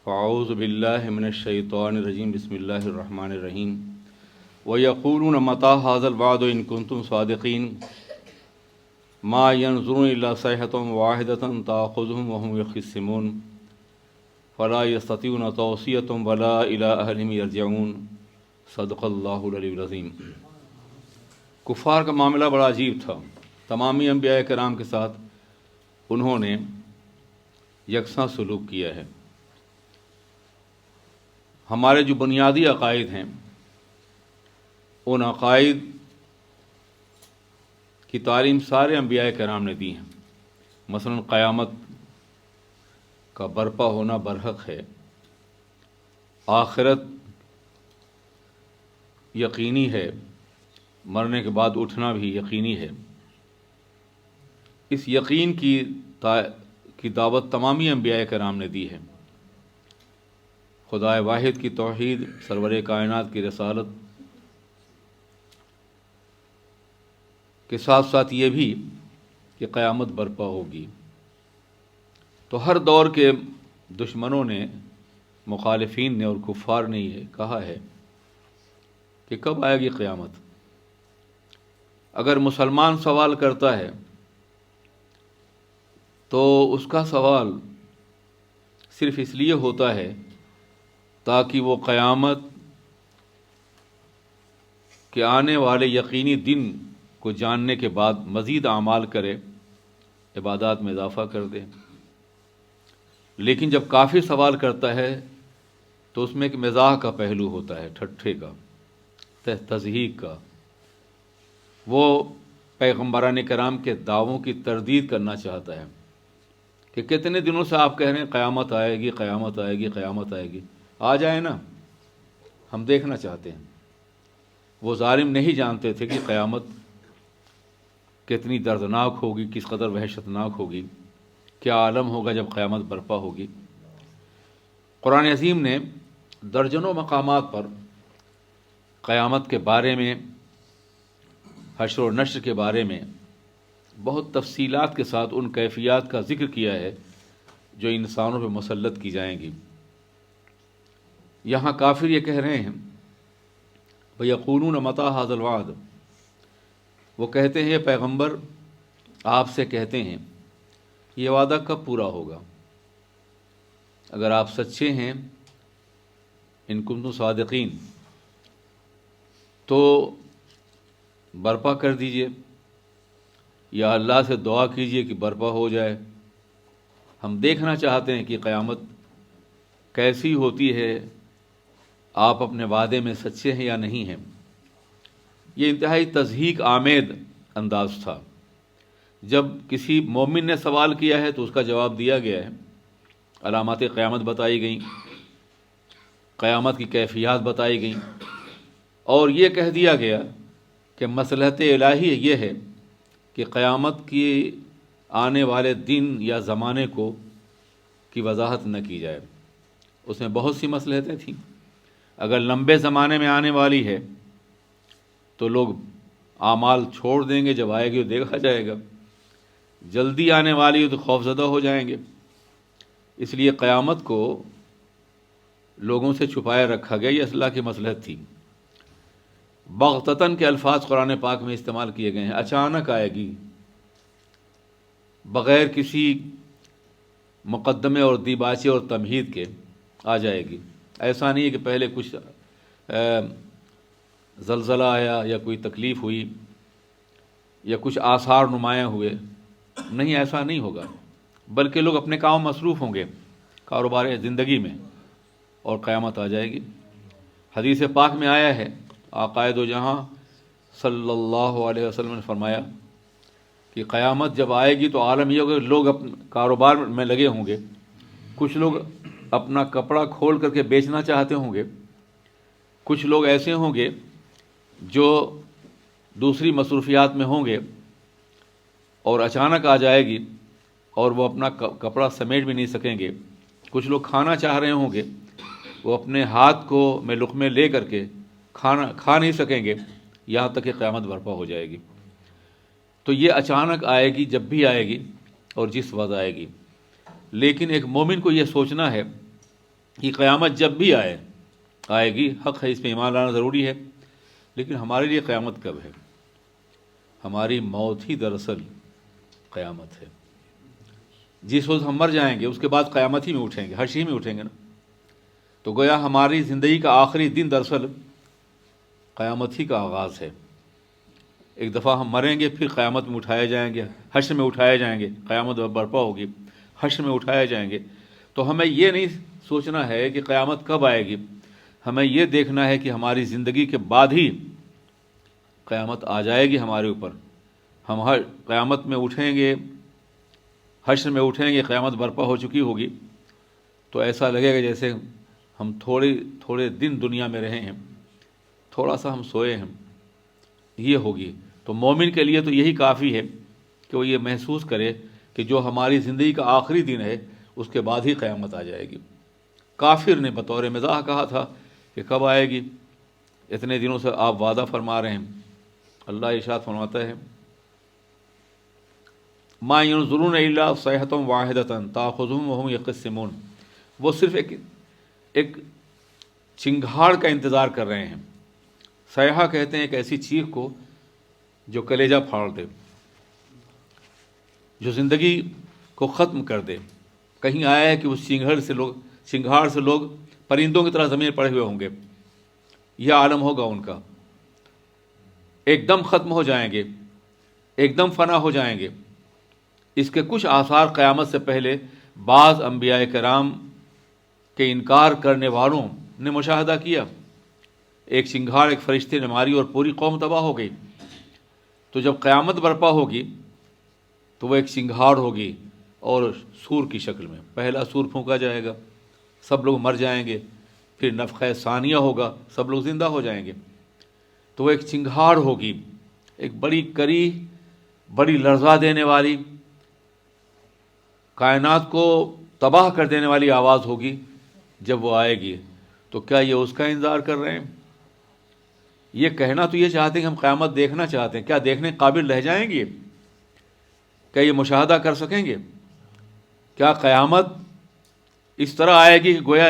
اعوذ باللہ من الشیطان الرجیم بسم اللہ الرحمن الرحیم وَيَقُولُونَ مَتَىٰ هَٰذَا الْوَعْدُ إِن كُنتُمْ صَادِقِينَ مَا يَنظُرُونَ إِلَّا صَيْحَةً وَاحِدَةً تَأْخُذُهُمْ وَهُمْ يَخِصِّمُونَ فَلَا يَسْتَطِيعُونَ تَوْصِيَةً وَلَا إِلَىٰ أَهْلِهِمْ يَرْجِعُونَ صدق اللہ العلی العظیم۔ کفار کا معاملہ بڑا عجیب تھا۔ تمامی انبیاء کرام کے ساتھ انہوں نے یکساں سلوک کیا ہے۔ ہمارے جو بنیادی عقائد ہیں ان عقائد کی تعلیم سارے انبیاء کرام نے دی ہیں۔ مثلا قیامت کا برپا ہونا برحق ہے، آخرت یقینی ہے، مرنے کے بعد اٹھنا بھی یقینی ہے۔ اس یقین کی دعوت تمامی انبیاء کرام نے دی ہے۔ خدائے واحد کی توحید، سرور کائنات کی رسالت کے ساتھ ساتھ یہ بھی کہ قیامت برپا ہوگی۔ تو ہر دور کے دشمنوں نے، مخالفین نے اور کفار نے یہ کہا ہے کہ کب آئے گی قیامت۔ اگر مسلمان سوال کرتا ہے تو اس کا سوال صرف اس لیے ہوتا ہے تاکہ وہ قیامت کے آنے والے یقینی دن کو جاننے کے بعد مزید اعمال کرے، عبادات میں اضافہ کر دے۔ لیکن جب کافر سوال کرتا ہے تو اس میں ایک مزاح کا پہلو ہوتا ہے، ٹھٹھے کا، تضحیک کا۔ وہ پیغمبران کرام کے دعووں کی تردید کرنا چاہتا ہے کہ کتنے دنوں سے آپ کہہ رہے ہیں قیامت آئے گی، قیامت آئے گی، قیامت آئے گی، آ جائے نا، ہم دیکھنا چاہتے ہیں۔ وہ ظالم نہیں جانتے تھے کہ قیامت کتنی دردناک ہوگی، کس قدر وحشتناک ہوگی، کیا عالم ہوگا جب قیامت برپا ہوگی۔ قرآن عظیم نے درجنوں مقامات پر قیامت کے بارے میں، حشر و نشر کے بارے میں بہت تفصیلات کے ساتھ ان کیفیات کا ذکر کیا ہے جو انسانوں پہ مسلط کی جائیں گی۔ یہاں کافر یہ کہہ رہے ہیں وَيَقُولُونَ مَتَىٰ هَٰذَا الْوَعْدُ، وہ کہتے ہیں، یہ پیغمبر آپ سے کہتے ہیں یہ وعدہ کب پورا ہوگا؟ اگر آپ سچے ہیں، ان کنتم صادقین، تو برپا کر دیجئے، یا اللہ سے دعا کیجئے کہ برپا ہو جائے۔ ہم دیکھنا چاہتے ہیں کہ قیامت کیسی ہوتی ہے، آپ اپنے وعدے میں سچے ہیں یا نہیں ہیں۔ یہ انتہائی تضحیک آمیز انداز تھا۔ جب کسی مومن نے سوال کیا ہے تو اس کا جواب دیا گیا ہے، علامات قیامت بتائی گئیں، قیامت کی کیفیات بتائی گئیں، اور یہ کہہ دیا گیا کہ مصلحت الہی یہ ہے کہ قیامت کی آنے والے دن یا زمانے کی وضاحت نہ کی جائے۔ اس میں بہت سی مصلحتیں تھیں۔ اگر لمبے زمانے میں آنے والی ہے تو لوگ اعمال چھوڑ دیں گے، جب آئے گی تو دیکھا جائے گا۔ جلدی آنے والی ہے تو خوفزدہ ہو جائیں گے۔ اس لیے قیامت کو لوگوں سے چھپائے رکھا گیا، یہ اصلاح کی مصلحت تھی۔ بغتتاً کے الفاظ قرآن پاک میں استعمال کیے گئے ہیں، اچانک آئے گی، بغیر کسی مقدمے اور دیباچے اور تمہید کے آ جائے گی۔ ایسا نہیں ہے کہ پہلے کچھ زلزلہ آیا یا کوئی تکلیف ہوئی یا کچھ آثار نمایاں ہوئے، نہیں، ایسا نہیں ہوگا، بلکہ لوگ اپنے کام مصروف ہوں گے، کاروبار زندگی میں، اور قیامت آ جائے گی۔ حدیث پاک میں آیا ہے، آقائے دو جہاں صلی اللہ علیہ وسلم نے فرمایا کہ قیامت جب آئے گی تو عالم یہ ہوگا کہ لوگ اپنے کاروبار میں لگے ہوں گے، کچھ لوگ اپنا کپڑا کھول کر کے بیچنا چاہتے ہوں گے، کچھ لوگ ایسے ہوں گے جو دوسری مصروفیات میں ہوں گے، اور اچانک آ جائے گی اور وہ اپنا کپڑا سمیٹ بھی نہیں سکیں گے۔ کچھ لوگ کھانا چاہ رہے ہوں گے، وہ اپنے ہاتھ میں لقمے لے کر کے کھا نہیں سکیں گے، یہاں تک کہ قیامت برپا ہو جائے گی۔ تو یہ اچانک آئے گی، جب بھی آئے گی اور جس وقت آئے گی۔ لیکن ایک مومن کو یہ سوچنا ہے کہ قیامت جب بھی آئے گی، حق ہے، اس پہ ایمان لانا ضروری ہے، لیکن ہمارے لیے قیامت کب ہے؟ ہماری موت ہی دراصل قیامت ہے۔ جس وقت ہم مر جائیں گے اس کے بعد قیامت ہی میں اٹھیں گے، حشر ہی میں اٹھیں گے نا۔ تو گویا ہماری زندگی کا آخری دن دراصل قیامت ہی کا آغاز ہے۔ ایک دفعہ ہم مریں گے، پھر قیامت میں اٹھائے جائیں گے، حشر میں اٹھائے جائیں گے، قیامت برپا ہوگی، حشر میں اٹھائے جائیں گے۔ تو ہمیں یہ نہیں سوچنا ہے کہ قیامت کب آئے گی، ہمیں یہ دیکھنا ہے کہ ہماری زندگی کے بعد ہی قیامت آ جائے گی ہمارے اوپر۔ ہم ہر قیامت میں اٹھیں گے، حشر میں اٹھیں گے، قیامت برپا ہو چکی ہوگی، تو ایسا لگے گا جیسے ہم تھوڑے دن دنیا میں رہے ہیں، تھوڑا سا ہم سوئے ہیں، یہ ہوگی۔ تو مومن کے لیے تو یہی کافی ہے کہ وہ یہ محسوس کرے کہ جو ہماری زندگی کا آخری دن ہے اس کے بعد ہی قیامت آ جائے گی۔ کافر نے بطور مزاح کہا تھا کہ کب آئے گی، اتنے دنوں سے آپ وعدہ فرما رہے ہیں۔ اللہ ارشاد فرماتا ہے ما ينظرون الا صيحة واحدة تأخذهم وهم يخصمون، وہ صرف ایک چنگھاڑ کا انتظار کر رہے ہیں۔ صیحہ کہتے ہیں ایک ایسی چیخ کو جو کلیجہ پھاڑ دے، جو زندگی کو ختم کر دے۔ کہیں آیا ہے کہ اس چنگھاڑ سے لوگ پرندوں کی طرح زمین پڑے ہوئے ہوں گے، یہ عالم ہوگا ان کا، ایک دم ختم ہو جائیں گے، ایک دم فنا ہو جائیں گے۔ اس کے کچھ آثار قیامت سے پہلے بعض انبیاء کرام کے انکار کرنے والوں نے مشاہدہ کیا۔ ایک چنگھاڑ ایک فرشتے نے ماری اور پوری قوم تباہ ہو گئی۔ تو جب قیامت برپا ہوگی تو وہ ایک چنگھاڑ ہوگی اور سور کی شکل میں، پہلا سور پھونکا جائے گا، سب لوگ مر جائیں گے، پھر نفخہ ثانیہ ہوگا، سب لوگ زندہ ہو جائیں گے۔ تو وہ ایک چنگھاڑ ہوگی، ایک بڑی کری، بڑی لرزا دینے والی، کائنات کو تباہ کر دینے والی آواز ہوگی جب وہ آئے گی۔ تو کیا یہ اس کا انتظار کر رہے ہیں؟ یہ کہنا تو یہ چاہتے ہیں کہ ہم قیامت دیکھنا چاہتے ہیں، کیا دیکھنے قابل رہ جائیں گے؟ کیا یہ مشاہدہ کر سکیں گے؟ کیا قیامت اس طرح آئے گی کہ گویا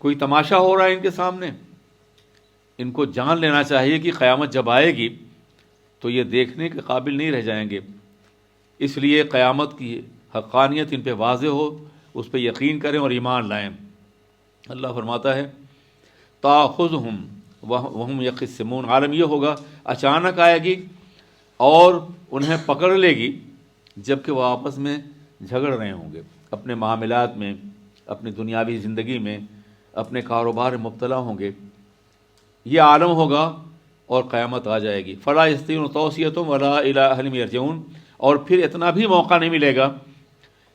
کوئی تماشا ہو رہا ہے ان کے سامنے؟ ان کو جان لینا چاہیے کہ قیامت جب آئے گی تو یہ دیکھنے کے قابل نہیں رہ جائیں گے۔ اس لیے قیامت کی حقانیت ان پہ واضح ہو، اس پہ یقین کریں اور ایمان لائیں۔ اللہ فرماتا ہے تاخذہم وہم یخصمون، عالم یہ ہوگا اچانک آئے گی اور انہیں پکڑ لے گی جبکہ وہ آپس میں جھگڑ رہے ہوں گے، اپنے معاملات میں، اپنی دنیاوی زندگی میں، اپنے کاروبار میں مبتلا ہوں گے۔ یہ عالم ہوگا اور قیامت آ جائے گی۔ فلا یستطیعون توصیۃ ولا الی اہلہم یرجعون، اور پھر اتنا بھی موقع نہیں ملے گا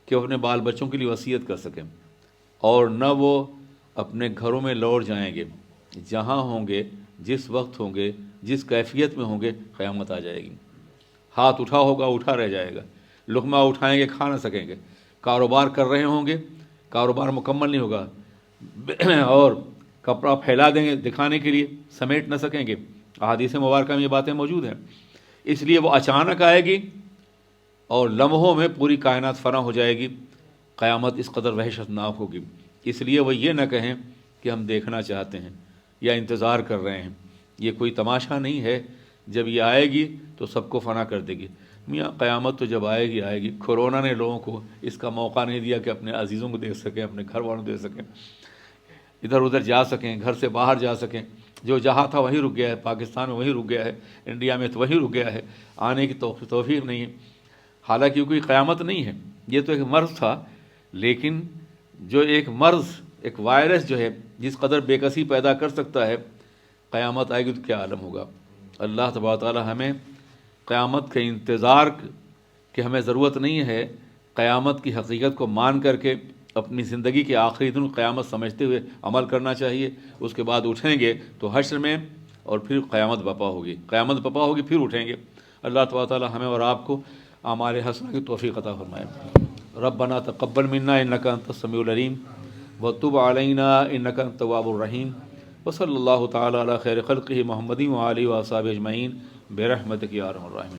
کہ وہ اپنے بال بچوں کے لیے وصیت کر سکیں، اور نہ وہ اپنے گھروں میں لوٹ جائیں گے۔ جہاں ہوں گے، جس وقت ہوں گے، جس کیفیت میں ہوں گے، قیامت آ جائے گی۔ ہاتھ اٹھا ہوگا اٹھا رہ جائے گا، لقمہ اٹھائیں گے کھا نہ سکیں گے، کاروبار کر رہے ہوں گے، کاروبار مکمل نہیں ہوگا، اور کپڑا پھیلا دیں گے دکھانے کے لیے، سمیٹ نہ سکیں گے۔ احادیث مبارکہ میں یہ باتیں موجود ہیں۔ اس لیے وہ اچانک آئے گی اور لمحوں میں پوری کائنات فنا ہو جائے گی۔ قیامت اس قدر وحشت ناک ہوگی، اس لیے وہ یہ نہ کہیں کہ ہم دیکھنا چاہتے ہیں یا انتظار کر رہے ہیں۔ یہ کوئی تماشا نہیں ہے، جب یہ آئے گی تو سب کو فنا کر دے گی۔ میاں قیامت تو جب آئے گی۔ کورونا نے لوگوں کو اس کا موقع نہیں دیا کہ اپنے عزیزوں کو دیکھ سکیں، اپنے گھر والوں کو دیکھ سکیں، ادھر ادھر جا سکیں، گھر سے باہر جا سکیں۔ جو جہاں تھا وہیں رک گیا ہے، پاکستان میں وہیں رک گیا ہے، انڈیا میں تو وہیں رک گیا ہے، آنے کی توفیق نہیں ہے۔ حالانکہ یہ کوئی قیامت نہیں ہے، یہ تو ایک مرض تھا، لیکن جو ایک مرض، ایک وائرس جو ہے جس قدر بے کسی پیدا کر سکتا ہے، قیامت آئے گی تو کیا عالم ہوگا۔ اللہ تبارک و تعالی ہمیں قیامت کے انتظار کی ہمیں ضرورت نہیں ہے، قیامت کی حقیقت کو مان کر کے اپنی زندگی کے آخری دن قیامت سمجھتے ہوئے عمل کرنا چاہیے۔ اس کے بعد اٹھیں گے تو حشر میں، اور پھر قیامت بپا ہوگی، قیامت بپا ہوگی پھر اٹھیں گے۔ اللہ تبارک و تعالی ہمیں اور آپ کو اعمال حسنہ کی توفیق عطا فرمائے۔ ربنا تقبل منا انک انت السمیع العلیم وتب علینا انک انت التواب الرحیم، وصلی اللہ تعالی علی خیر خلقہ محمد وآلہ وصحبہ اجمعین برحمتک یا ارحم الراحمین۔